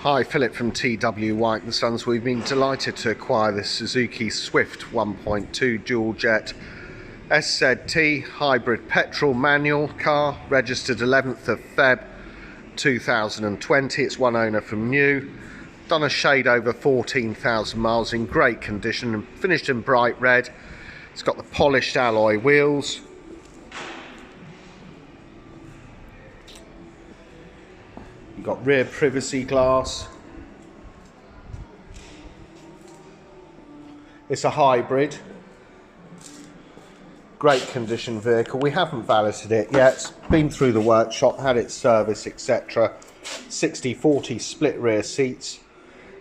Hi, Philip from TW White & Sons. We've been delighted to acquire this Suzuki Swift 1.2 Dualjet SZ-T hybrid petrol manual car, registered 11th of Feb 2020. It's one owner from new. Done a shade over 14,000 miles, in great condition and finished in bright red. It's got the polished alloy wheels. You've got rear privacy glass. It's a hybrid. Great condition vehicle. We haven't valeted it yet. It's been through the workshop, had its service, etc. 60/40 split rear seats.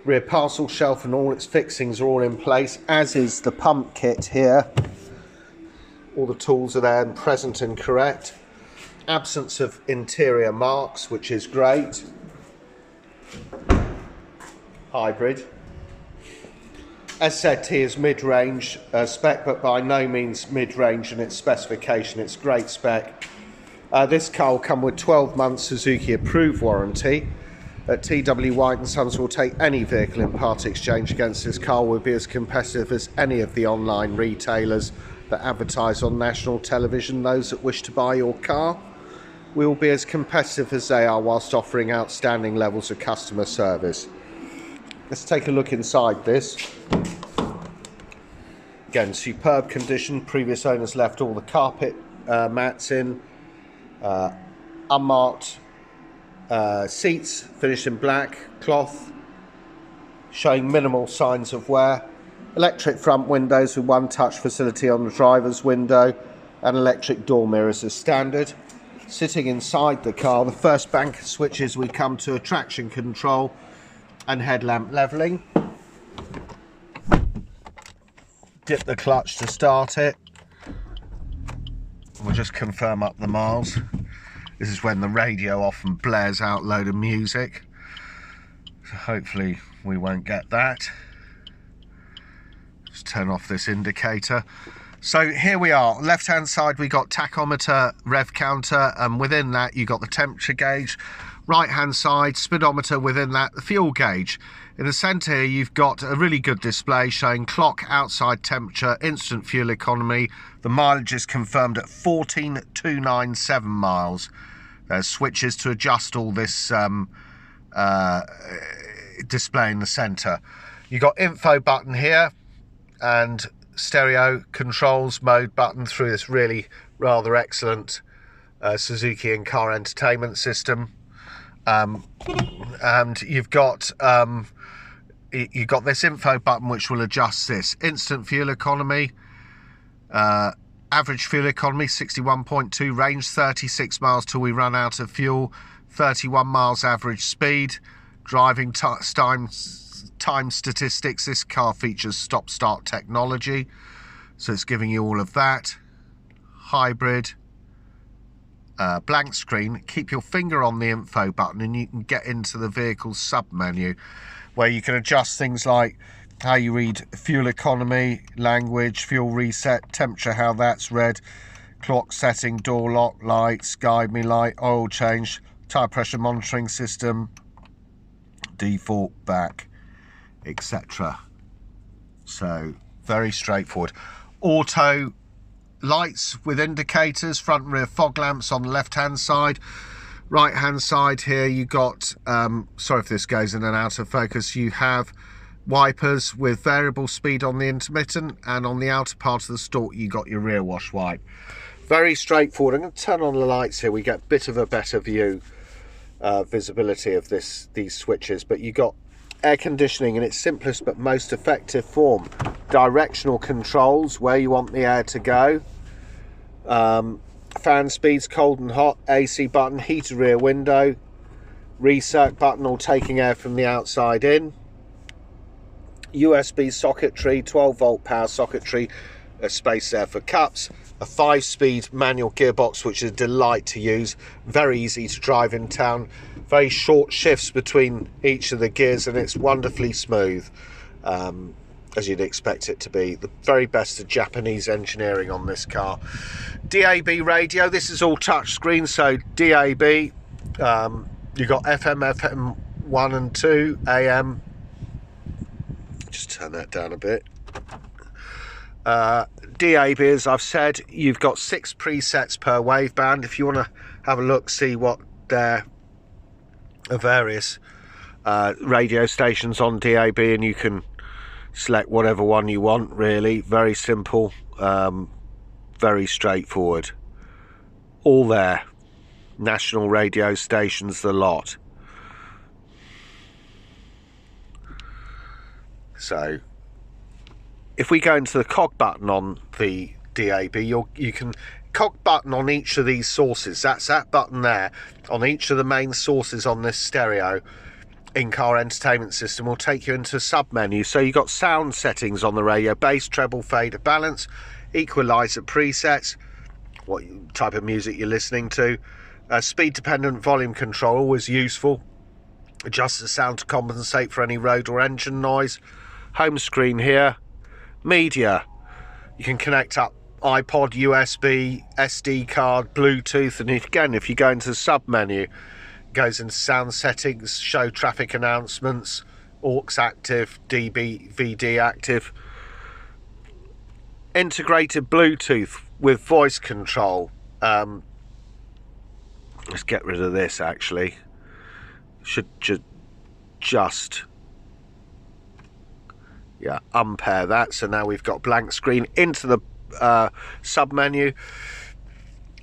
Rear parcel shelf and all its fixings are all in place, as is the pump kit here. All the tools are there and present and correct. Absence of interior marks, which is great. Hybrid. SZ-T is mid-range spec, but by no means mid-range in its specification. It's great spec. This car will come with 12 months Suzuki approved warranty. At TW White & Sons will take any vehicle in part exchange against this car. Will be as competitive as any of the online retailers that advertise on national television. Those that wish to buy your car, we will be as competitive as they are whilst offering outstanding levels of customer service. Let's take a look inside this. Again, superb condition. Previous owners left all the carpet mats in. Unmarked seats, finished in black cloth, showing minimal signs of wear. Electric front windows with one touch facility on the driver's window, and electric door mirrors as standard. Sitting inside the car, the first bank of switches, we come to traction control and headlamp levelling. Dip the clutch to start it. We'll just confirm up the miles. This is when the radio often blares out a load of music, so hopefully we won't get that. Just turn off this indicator. So here we are. Left hand side we got tachometer, rev counter, and within that you got the temperature gauge. Right hand side speedometer, within that the fuel gauge. In the centre here you've got a really good display showing clock, outside temperature, instant fuel economy. The mileage is confirmed at 14,297 miles. There's switches to adjust all this display in the centre. You've got info button here and stereo controls mode button through this really rather excellent Suzuki in-car entertainment system. And you've got this info button which will adjust this. Instant fuel economy, average fuel economy 61.2, range 36 miles till we run out of fuel, 31 miles average speed, driving time statistics. This car features stop-start technology, so it's giving you all of that. Hybrid. Blank screen. Keep your finger on the info button and you can get into the vehicle sub menu where you can adjust things like how you read fuel economy, language, fuel reset, temperature, how that's read, clock setting, door lock, lights, guide me light, oil change, tyre pressure monitoring system, default, back, etc. So very straightforward. Auto lights with indicators, front and rear fog lamps on the left hand side. Right hand side here you got sorry if this goes in and out of focus, you have wipers with variable speed on the intermittent, and on the outer part of the stalk you got your rear wash wipe. Very straightforward. I'm going to turn on the lights here. We get a bit of a better view, visibility of these switches, but you got air conditioning in its simplest but most effective form. Directional controls where you want the air to go, fan speeds, cold and hot, AC button, heated rear window, recirc button or taking air from the outside in, USB socketry, 12 volt power socketry, a space there for cups, a 5-speed manual gearbox which is a delight to use, very easy to drive in town, very short shifts between each of the gears, and it's wonderfully smooth, as you'd expect it to be. The very best of Japanese engineering on this car. DAB radio, this is all touch screen, so DAB, you've got FM 1 and 2 AM. Just turn that down a bit. DAB, as I've said, you've got 6 presets per waveband. If you want to have a look, see what there are various radio stations on DAB, and you can select whatever one you want, really. Very simple, very straightforward. All there. National radio stations, the lot. So if we go into the cog button on the DAB, you can cog button on each of these sources. That's that button there on each of the main sources on this stereo in-car entertainment system will take you into a sub-menu. So you've got sound settings on the radio: bass, treble, fader, balance, equalizer presets, what type of music you're listening to, speed dependent volume control, always useful, adjust the sound to compensate for any road or engine noise. Home screen here. Media, you can connect up iPod, USB, SD card, Bluetooth, and if you go into the sub menu, it goes into sound settings, show traffic announcements, aux active, VD active, integrated Bluetooth with voice control. Let's get rid of this, actually. Should just unpair that. So now we've got blank screen. Into the sub menu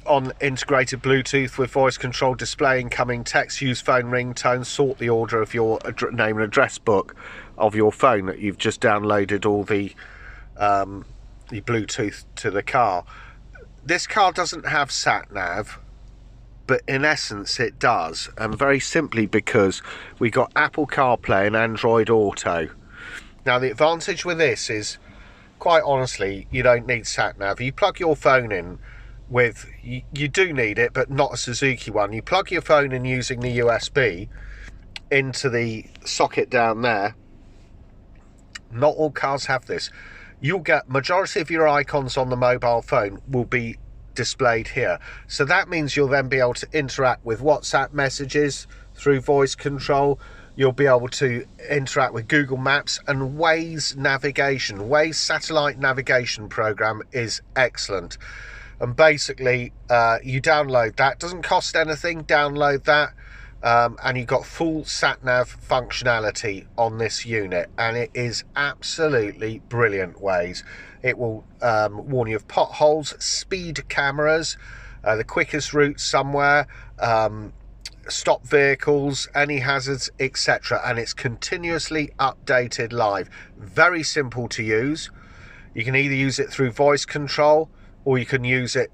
on integrated Bluetooth with voice control, display incoming text, use phone ringtone, sort the order of your name and address book of your phone that you've just downloaded all the Bluetooth to the car. This car doesn't have sat nav, but in essence it does, and very simply because we got Apple CarPlay and Android Auto. Now the advantage with this is, quite honestly, you don't need sat nav. You plug your phone in with, you do need it, but not a Suzuki one. You plug your phone in using the USB into the socket down there. Not all cars have this. You'll get majority of your icons on the mobile phone will be displayed here. So that means you'll then be able to interact with WhatsApp messages through voice control. You'll be able to interact with Google Maps and Waze navigation. Waze satellite navigation program is excellent. And basically, you download that. Doesn't cost anything. Download that. And you've got full sat-nav functionality on this unit. And it is absolutely brilliant, Waze. It will warn you of potholes, speed cameras, the quickest route somewhere, stop vehicles, any hazards, etc. And it's continuously updated live. Very simple to use. You can either use it through voice control, or you can use it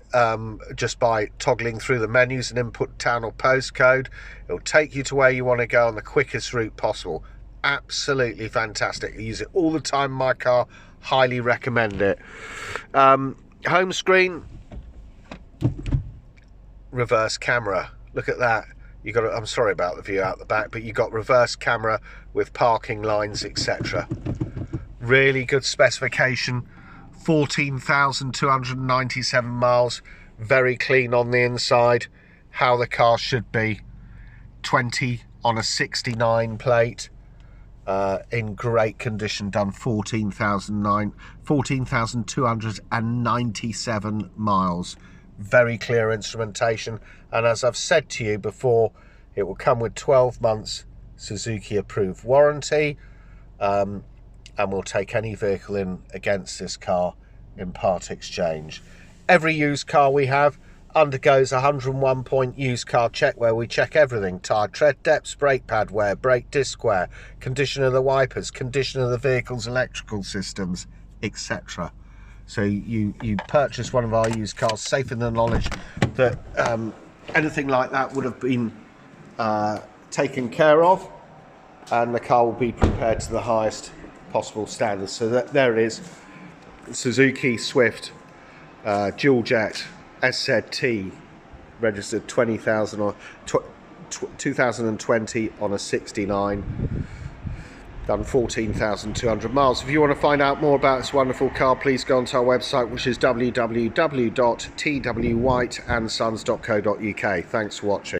just by toggling through the menus and input town or postcode. It'll take you to where you want to go on the quickest route possible. Absolutely fantastic. I use it all the time in my car. Highly recommend it. Home screen, reverse camera. Look at that. You got. I'm sorry about the view out the back, but you got reverse camera with parking lines, etc. Really good specification. 14,297 miles. Very clean on the inside. How the car should be. 20 on a 69 plate. In great condition, done 14,297 miles. Very clear instrumentation, and as I've said to you before, it will come with 12 months Suzuki approved warranty, and we'll take any vehicle in against this car in part exchange. Every used car we have undergoes a 101 point used car check, where we check everything: tyre tread depths, brake pad wear, brake disc wear, condition of the wipers, condition of the vehicle's electrical systems, etc. So you purchase one of our used cars safe in the knowledge that anything like that would have been taken care of, and the car will be prepared to the highest possible standards. So there it is, Suzuki Swift Dualjet SZ-T, registered 20,000 or 2020 on a 69. Done 14,200 miles. If you want to find out more about this wonderful car, please go onto our website, which is www.twhiteandsons.co.uk. Thanks for watching.